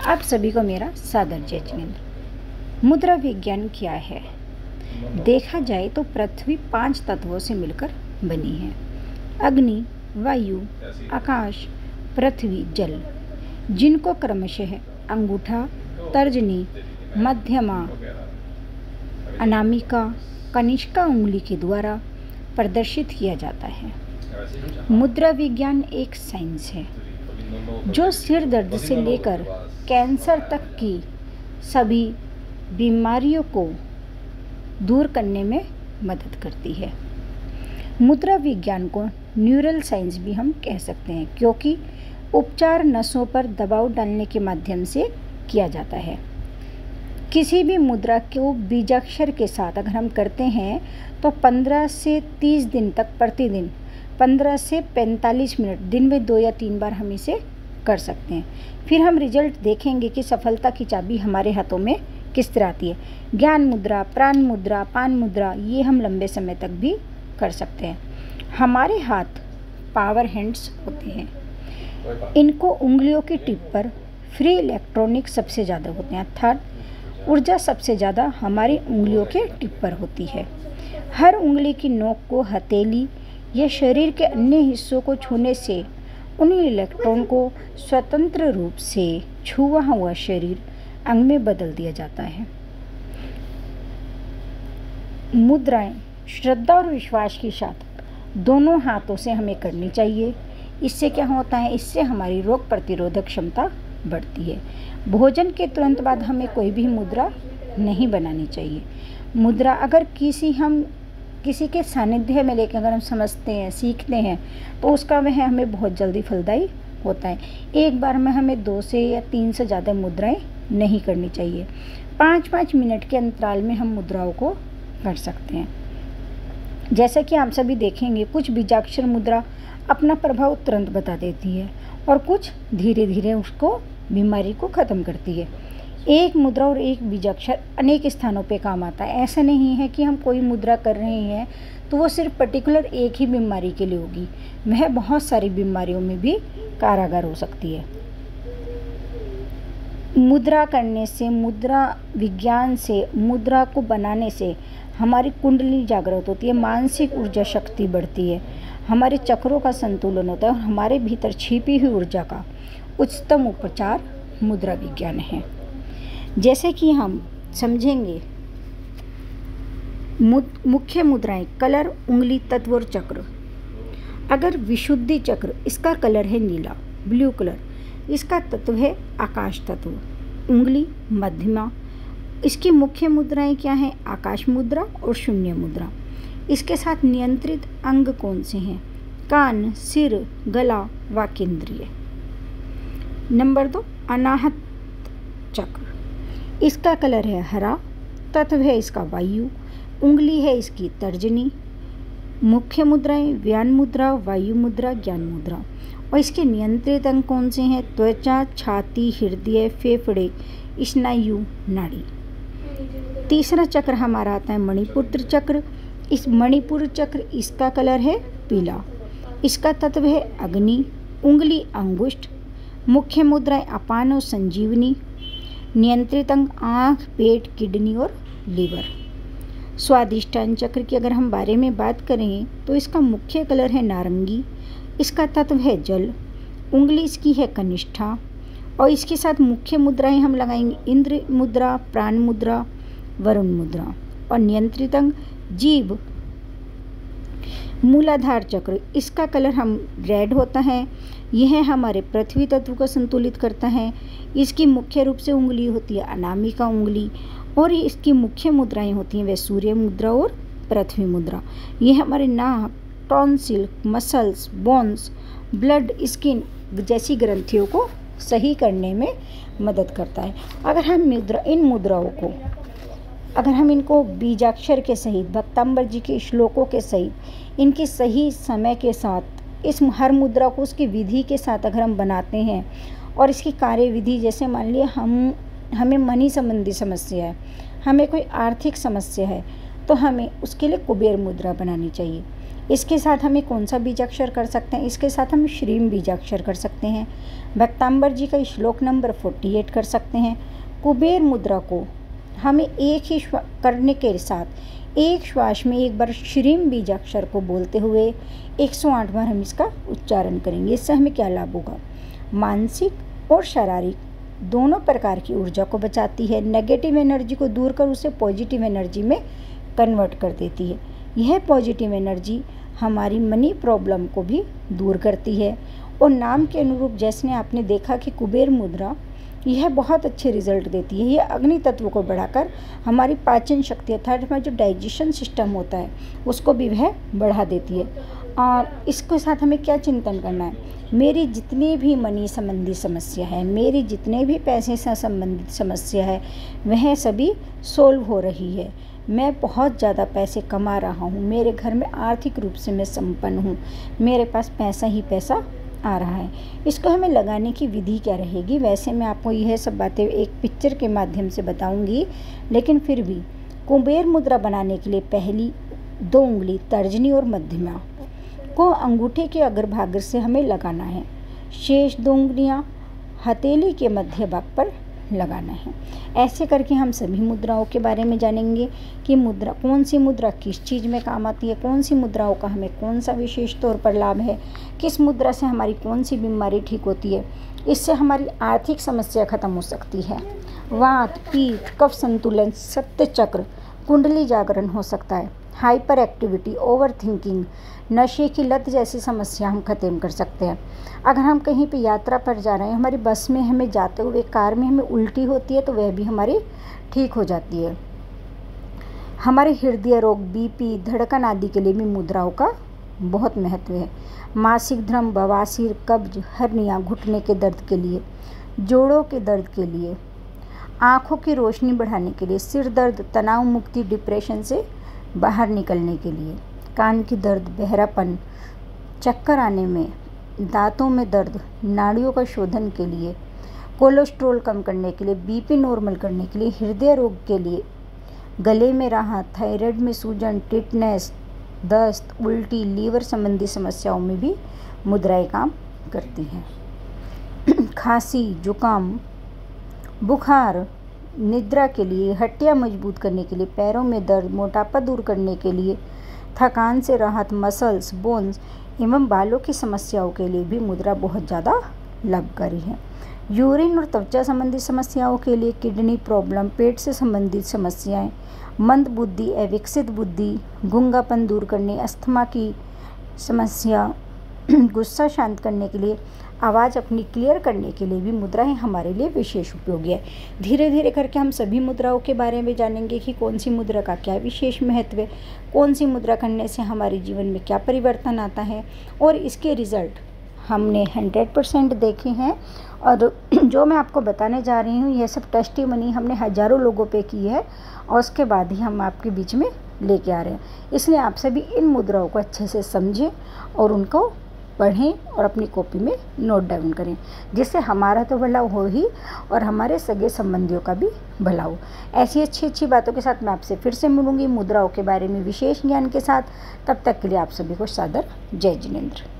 आप सभी को मेरा सादर जय जिनेंद्र। मुद्रा विज्ञान क्या है? देखा जाए तो पृथ्वी 5 तत्वों से मिलकर बनी है। अग्नि, वायु, आकाश, पृथ्वी, जल, जिनको क्रमशः अंगूठा, तर्जनी, मध्यमा, अनामिका, कनिष्का उंगली के द्वारा प्रदर्शित किया जाता है। मुद्रा विज्ञान एक साइंस है जो सिर दर्द से लेकर कैंसर तक की सभी बीमारियों को दूर करने में मदद करती है। मुद्रा विज्ञान को न्यूरल साइंस भी हम कह सकते हैं, क्योंकि उपचार नसों पर दबाव डालने के माध्यम से किया जाता है। किसी भी मुद्रा को बीजाक्षर के साथ अगर हम करते हैं तो 15 से 30 दिन तक प्रतिदिन 15 से 45 मिनट दिन में 2 या 3 बार हम इसे कर सकते हैं। फिर हम रिजल्ट देखेंगे कि सफलता की चाबी हमारे हाथों में किस तरह आती है। ज्ञान मुद्रा, प्राण मुद्रा, पान मुद्रा, ये हम लंबे समय तक भी कर सकते हैं। हमारे हाथ पावर हैंड्स होते हैं। इनको उंगलियों की टिप पर फ्री इलेक्ट्रॉनिक सबसे ज़्यादा होते हैं, अर्थात ऊर्जा सबसे ज़्यादा हमारी उंगलियों के टिप पर होती है। हर उंगली की नोक को हथेली या शरीर के अन्य हिस्सों को छूने से उन इलेक्ट्रॉन को स्वतंत्र रूप से छुआ हुआ शरीर अंग में बदल दिया जाता है। मुद्राएं श्रद्धा और विश्वास के साथ दोनों हाथों से हमें करनी चाहिए। इससे क्या होता है? इससे हमारी रोग प्रतिरोधक क्षमता बढ़ती है। भोजन के तुरंत बाद हमें कोई भी मुद्रा नहीं बनानी चाहिए। मुद्रा अगर किसी के सानिध्य में लेकर अगर हम समझते हैं, सीखते हैं, तो उसका वह हमें बहुत जल्दी फलदायी होता है। एक बार में हमें 2 से या 3 से ज़्यादा मुद्राएं नहीं करनी चाहिए। 5-5 मिनट के अंतराल में हम मुद्राओं को कर सकते हैं। जैसे कि आप सभी देखेंगे, कुछ बीजाक्षर मुद्रा अपना प्रभाव तुरंत बता देती है और कुछ धीरे धीरे उसको बीमारी को ख़त्म करती है। एक मुद्रा और एक बीजाक्षर अनेक स्थानों पे काम आता है। ऐसा नहीं है कि हम कोई मुद्रा कर रहे हैं तो वो सिर्फ पर्टिकुलर एक ही बीमारी के लिए होगी, वह बहुत सारी बीमारियों में भी कारगर हो सकती है। मुद्रा करने से, मुद्रा विज्ञान से, मुद्रा को बनाने से हमारी कुंडली जागृत होती है, मानसिक ऊर्जा शक्ति बढ़ती है, हमारे चक्रों का संतुलन होता है और हमारे भीतर छिपी हुई ऊर्जा का उच्चतम उपचार मुद्रा विज्ञान है। जैसे कि हम समझेंगे, मुख्य मुद्राएं कलर, उंगली, तत्व और चक्र। अगर विशुद्धि चक्र, इसका कलर है नीला, ब्लू कलर, इसका तत्व है आकाश तत्व। उंगली मध्यमा, इसकी मुख्य मुद्राएं क्या हैं? आकाश मुद्रा और शून्य मुद्रा। इसके साथ नियंत्रित अंग कौन से हैं? कान, सिर, गला, वाक्येंद्रिय। नंबर 2 अनाहत चक्र, इसका कलर है हरा, तत्व है इसका वायु, उंगली है इसकी तर्जनी। मुख्य मुद्राएं व्यान मुद्रा, वायु मुद्रा, ज्ञान मुद्रा। और इसके नियंत्रित अंग कौन से हैं? त्वचा, छाती, हृदय, फेफड़े, स्नायु, नाड़ी। तीसरा चक्र हमारा आता है मणिपुर चक्र। इस मणिपुर चक्र, इसका कलर है पीला, इसका तत्व है अग्नि, उंगली अंगुष्ठ, मुख्य मुद्राएं अपान और संजीवनी, नियंत्रित अंग आँख, पेट, किडनी और लीवर। स्वादिष्टान चक्र की अगर हम बारे में बात करें तो इसका मुख्य कलर है नारंगी, इसका तत्व है जल, उंगली इसकी है कनिष्ठा और इसके साथ मुख्य मुद्राएं हम लगाएंगे इंद्र मुद्रा, प्राण मुद्रा, वरुण मुद्रा। और नियंत्रित अंग जीभ। मूलाधार चक्र, इसका कलर हम रेड होता है, यह हमारे पृथ्वी तत्व को संतुलित करता है। इसकी मुख्य रूप से उंगली होती है अनामिका उंगली और इसकी मुख्य मुद्राएं होती हैं वे सूर्य मुद्रा और पृथ्वी मुद्रा। ये हमारे नाक, tonsil, muscles, bones, blood, skin जैसी ग्रंथियों को सही करने में मदद करता है। अगर हम इन मुद्राओं को इनको बीजाक्षर के सहित, भक्तांबर जी के श्लोकों के सहित, इनके सही समय के साथ, इस हर मुद्रा को उसकी विधि के साथ अगर हम बनाते हैं और इसकी कार्य विधि, जैसे मान लिया हमें मनी संबंधी समस्या है, हमें कोई आर्थिक समस्या है, तो हमें उसके लिए कुबेर मुद्रा बनानी चाहिए। इसके साथ हमें कौन सा बीजाक्षर कर सकते हैं? इसके साथ हम श्रीम बीजाक्षर कर सकते हैं। भक्तांबर जी का श्लोक नंबर 48 कर सकते हैं। कुबेर मुद्रा को हमें एक ही करने के साथ एक श्वास में एक बार श्रीम बीजाक्षर को बोलते हुए 108 बार हम इसका उच्चारण करेंगे। इससे हमें क्या लाभ होगा? मानसिक और शारीरिक दोनों प्रकार की ऊर्जा को बचाती है, नेगेटिव एनर्जी को दूर कर उसे पॉजिटिव एनर्जी में कन्वर्ट कर देती है। यह पॉजिटिव एनर्जी हमारी मनी प्रॉब्लम को भी दूर करती है। और नाम के अनुरूप जैसे आपने देखा कि कुबेर मुद्रा यह बहुत अच्छे रिजल्ट देती है। यह अग्नि तत्व को बढ़ाकर हमारी पाचन शक्ति अर्थात हमारा जो डाइजेशन सिस्टम होता है उसको भी वह बढ़ा देती है। और इसके साथ हमें क्या चिंतन करना है? मेरी जितनी भी मनी संबंधी समस्या है, मेरी जितने भी पैसे से संबंधित समस्या है, वह सभी सोल्व हो रही है। मैं बहुत ज़्यादा पैसे कमा रहा हूँ, मेरे घर में आर्थिक रूप से मैं संपन्न हूँ, मेरे पास पैसा ही पैसा आ रहा है। इसको हमें लगाने की विधि क्या रहेगी? वैसे मैं आपको यह सब बातें एक पिक्चर के माध्यम से बताऊंगी, लेकिन फिर भी कुबेर मुद्रा बनाने के लिए पहली 2 उंगली तर्जनी और मध्यमा को अंगूठे के अग्रभाग से हमें लगाना है। शेष 2 उंगलियां हथेली के मध्य भाग पर लगाना है। ऐसे करके हम सभी मुद्राओं के बारे में जानेंगे कि मुद्रा कौन सी मुद्रा किस चीज़ में काम आती है, कौन सी मुद्राओं का हमें कौन सा विशेष तौर पर लाभ है, किस मुद्रा से हमारी कौन सी बीमारी ठीक होती है, इससे हमारी आर्थिक समस्या खत्म हो सकती है। वात, पीत, कफ संतुलन, सप्त चक्र, कुंडली जागरण हो सकता है। हाइपर एक्टिविटी, ओवर थिंकिंग, नशे की लत जैसी समस्या हम खत्म कर सकते हैं। अगर हम कहीं पे यात्रा पर जा रहे हैं, हमारी बस में हमें जाते हुए कार में हमें उल्टी होती है तो वह भी हमारी ठीक हो जाती है। हमारे हृदय रोग, बीपी, धड़कन आदि के लिए भी मुद्राओं का बहुत महत्व है। मासिक धर्म, बवासीर, कब्ज, हर्निया, घुटने के दर्द के लिए, जोड़ों के दर्द के लिए, आँखों की रोशनी बढ़ाने के लिए, सिर दर्द, तनाव मुक्ति, डिप्रेशन से बाहर निकलने के लिए, कान की दर्द, बहरापन, चक्कर आने में, दांतों में दर्द, नाड़ियों का शोधन के लिए, कोलेस्ट्रॉल कम करने के लिए, बीपी नॉर्मल करने के लिए, हृदय रोग के लिए, गले में राहत, थायराइड में सूजन, टिटनेस, दस्त, उल्टी, लीवर संबंधी समस्याओं में भी मुद्राएं काम करती हैं। खांसी, जुकाम, बुखार, निद्रा के लिए, हड्डियां मजबूत करने के लिए, पैरों में दर्द, मोटापा दूर करने के लिए, थकान से राहत, मसल्स, बोन्स एवं बालों की समस्याओं के लिए भी मुद्रा बहुत ज़्यादा लाभकारी है। यूरिन और त्वचा संबंधी समस्याओं के लिए, किडनी प्रॉब्लम, पेट से संबंधित समस्याएं, मंद बुद्धि, अविकसित बुद्धि, गूंगापन दूर करने, अस्थमा की समस्या, गुस्सा शांत करने के लिए, आवाज़ अपनी क्लियर करने के लिए भी मुद्राएं हमारे लिए विशेष उपयोगी है। धीरे धीरे करके हम सभी मुद्राओं के बारे में जानेंगे कि कौन सी मुद्रा का क्या विशेष महत्व है, कौन सी मुद्रा करने से हमारे जीवन में क्या परिवर्तन आता है और इसके रिज़ल्ट हमने 100% देखे हैं। और जो मैं आपको बताने जा रही हूँ यह सब टेस्टिमनी हमने हज़ारों लोगों पे की है और उसके बाद ही हम आपके बीच में लेके आ रहे हैं। इसलिए आप सभी इन मुद्राओं को अच्छे से समझें और उनको पढ़ें और अपनी कॉपी में नोट डाउन करें, जिससे हमारा तो भला हो ही और हमारे सगे संबंधियों का भी भला हो। ऐसी अच्छी बातों के साथ मैं आपसे फिर से मिलूंगी मुद्राओं के बारे में विशेष ज्ञान के साथ। तब तक के लिए आप सभी को सादर जय जिनेंद्र।